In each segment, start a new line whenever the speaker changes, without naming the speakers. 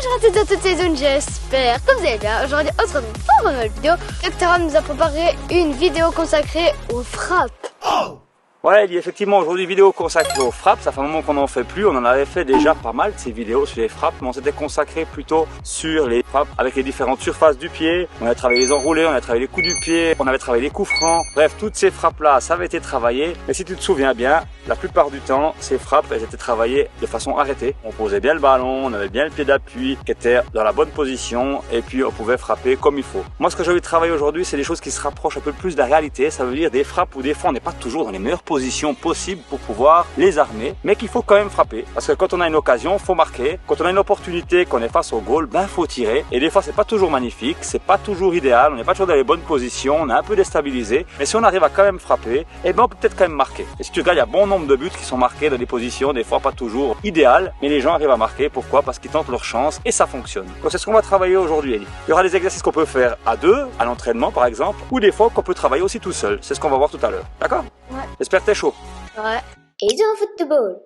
Bonjour à toutes et à toutes, c'est Zoun, j'espère que vous allez bien. Aujourd'hui, on se retrouve pour une nouvelle vidéo. Docteur nous a préparé une vidéo consacrée aux frappes.
Ouais, il y a effectivement aujourd'hui vidéo consacrée aux frappes. Ça fait un moment qu'on n'en fait plus. On en avait fait déjà pas mal de ces vidéos sur les frappes, mais on s'était consacré plutôt sur les frappes avec les différentes surfaces du pied. On a travaillé les enroulés, on a travaillé les coups du pied, on avait travaillé les coups francs. Bref, toutes ces frappes-là, ça avait été travaillé. Mais si tu te souviens bien, la plupart du temps, ces frappes, elles étaient travaillées de façon arrêtée. On posait bien le ballon, on avait bien le pied d'appui qui était dans la bonne position et puis on pouvait frapper comme il faut. Moi, ce que j'ai envie de travailler aujourd'hui, c'est des choses qui se rapprochent un peu plus de la réalité. Ça veut dire des frappes où des fois on n'est pas toujours dans les meilleures positions possibles pour pouvoir les armer, mais qu'il faut quand même frapper. Parce que quand on a une occasion, faut marquer. Quand on a une opportunité, qu'on est face au goal, ben faut tirer. Et des fois, c'est pas toujours magnifique, c'est pas toujours idéal, on n'est pas toujours dans les bonnes positions, on est un peu déstabilisé. Mais si on arrive à quand même frapper, eh ben on peut peut-être quand même marquer. Et si tu regardes, il y a bon nombre de buts qui sont marqués dans des positions, des fois pas toujours idéales, mais les gens arrivent à marquer. Pourquoi? Parce qu'ils tentent leur chance et ça fonctionne. Donc c'est ce qu'on va travailler aujourd'hui, Ellie. Il y aura des exercices qu'on peut faire à deux, à l'entraînement par exemple, ou des fois qu'on peut travailler aussi tout seul. C'est ce qu'on va voir tout à l'heure. D'accord?
Ouais.
J'espère que t'es chaud.
Ouais. Et du football.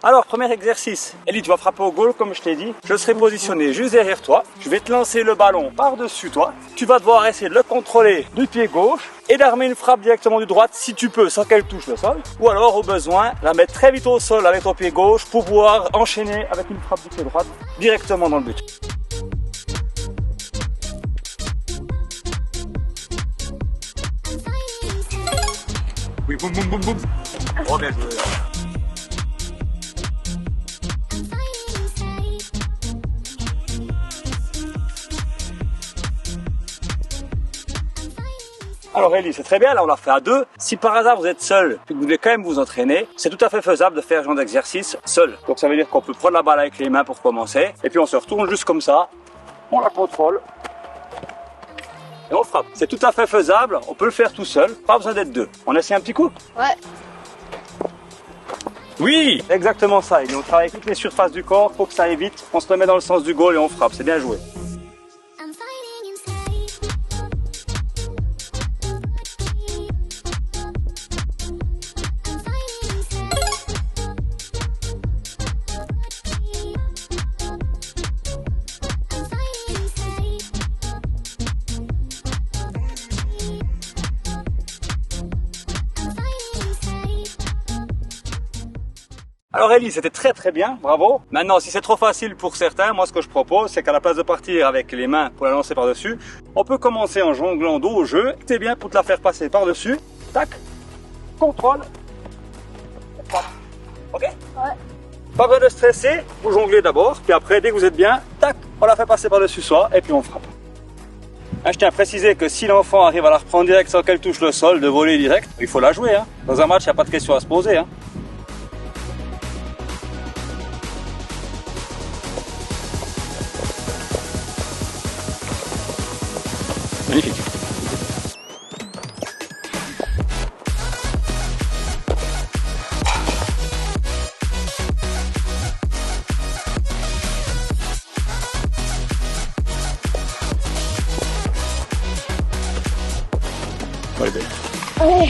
Alors, premier exercice. Ellie, tu vas frapper au goal, comme je t'ai dit. Je serai positionné juste derrière toi. Je vais te lancer le ballon par-dessus toi. Tu vas devoir essayer de le contrôler du pied gauche et d'armer une frappe directement du droite si tu peux, sans qu'elle touche le sol. Ou alors, au besoin, la mettre très vite au sol avec ton pied gauche pour pouvoir enchaîner avec une frappe du pied droit directement dans le but. Oui, boum, boum, boum, boum. Oh, bien joué. Alors Ellie, c'est très bien, là on l'a fait à deux. Si par hasard vous êtes seul et que vous voulez quand même vous entraîner, c'est tout à fait faisable de faire ce genre d'exercice seul. Donc ça veut dire qu'on peut prendre la balle avec les mains pour commencer, et puis on se retourne juste comme ça, on la contrôle, et on frappe. C'est tout à fait faisable, on peut le faire tout seul, pas besoin d'être deux. On essaie un petit coup?
Ouais.
Oui, exactement ça. Et on travaille toutes les surfaces du corps, faut que ça aille vite. On se remet dans le sens du goal et on frappe, c'est bien joué. Alors Ellie, c'était très bien, bravo. Maintenant, si c'est trop facile pour certains, moi ce que je propose, c'est qu'à la place de partir avec les mains pour la lancer par-dessus, on peut commencer en jonglant dos au jeu. C'est bien pour te la faire passer par-dessus. Tac, contrôle. Ok?
Ouais.
Pas besoin de stresser, vous jonglez d'abord, puis après, dès que vous êtes bien, tac, on la fait passer par-dessus soi, et puis on frappe. Hein, je tiens à préciser que si l'enfant arrive à la reprendre direct sans qu'elle touche le sol, de voler direct, il faut la jouer. Hein. Dans un match, il n'y a pas de question à se poser. Hein. Magnifique. Ouais, belle.
Ouais.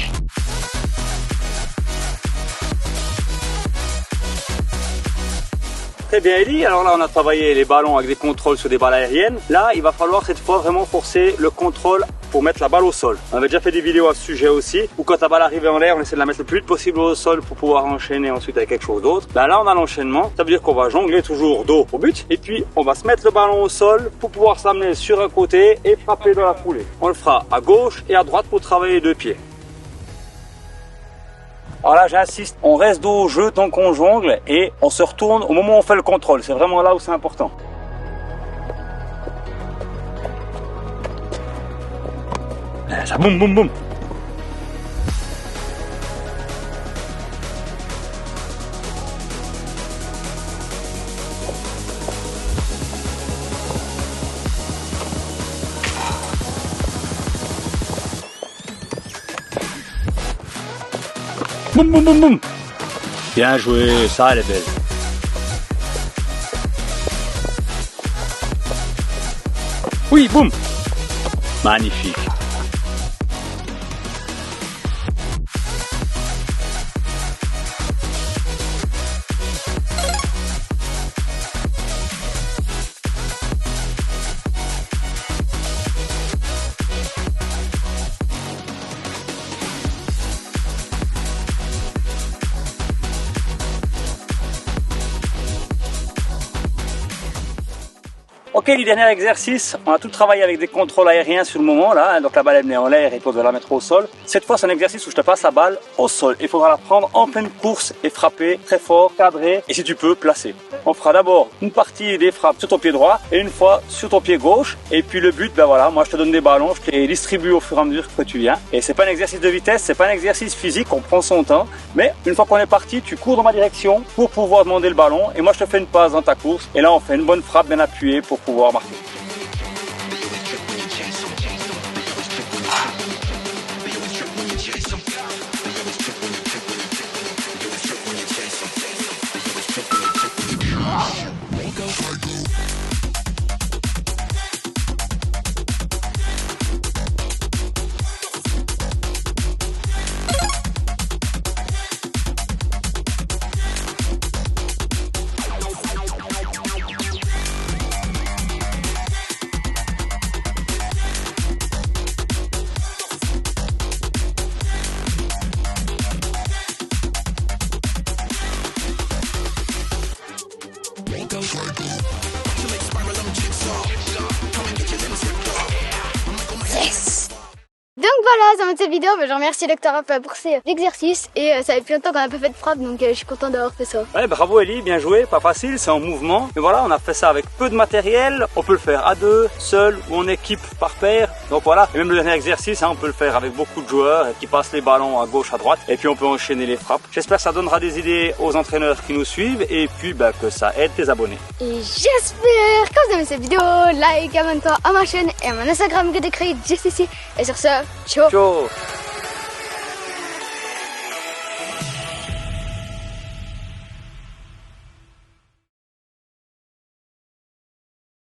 Très bien Ellie, alors là on a travaillé les ballons avec des contrôles sur des balles aériennes. Là il va falloir cette fois vraiment forcer le contrôle pour mettre la balle au sol. On avait déjà fait des vidéos à ce sujet aussi, où quand la balle arrivait en l'air, on essaie de la mettre le plus vite possible au sol pour pouvoir enchaîner ensuite avec quelque chose d'autre. Ben là on a l'enchaînement, ça veut dire qu'on va jongler toujours dos au but, et puis on va se mettre le ballon au sol pour pouvoir s'amener sur un côté et frapper dans la foulée. On le fera à gauche et à droite pour travailler les deux pieds. Alors là, j'insiste, on reste dos au jeu tant qu'on jongle et on se retourne au moment où on fait le contrôle. C'est vraiment là où c'est important. Ça boum, boum, boum. Boum, boum, boum, boum. Bien joué, ça elle est belle. Oui, boum. Magnifique. Ok, le dernier exercice, on a tout travaillé avec des contrôles aériens sur le moment là, donc la balle elle est en l'air et puis on doit la mettre au sol. Cette fois c'est un exercice où je te passe la balle au sol. Il faudra la prendre en pleine course et frapper très fort, cadrer et si tu peux placer. On fera d'abord une partie des frappes sur ton pied droit et une fois sur ton pied gauche. Et puis le but, ben voilà, moi je te donne des ballons, je te les distribue au fur et à mesure que tu viens. Et c'est pas un exercice de vitesse, c'est pas un exercice physique, on prend son temps. Mais une fois qu'on est parti, tu cours dans ma direction pour pouvoir demander le ballon et moi je te fais une passe dans ta course. Et là on fait une bonne frappe bien appuyée pour pouvoir marquer.
Yes! Donc voilà, ça va être cette vidéo. Je remercie Dr. Raph pour ces exercices et ça fait plus longtemps qu'on n'a pas fait de frappe, donc je suis content d'avoir fait ça.
Ouais, bravo Ellie, bien joué, pas facile, c'est en mouvement. Mais voilà, on a fait ça avec peu de matériel. On peut le faire à deux, seul ou en équipe par paire. Donc voilà, et même le dernier exercice, hein, on peut le faire avec beaucoup de joueurs qui passent les ballons à gauche, à droite. Et puis on peut enchaîner les frappes. J'espère que ça donnera des idées aux entraîneurs qui nous suivent et puis que ça aide tes abonnés.
Et j'espère que vous avez aimé cette vidéo. Like, abonne-toi à ma chaîne et à mon Instagram que j'ai créé juste ici. Et sur ce, ciao!
Ciao!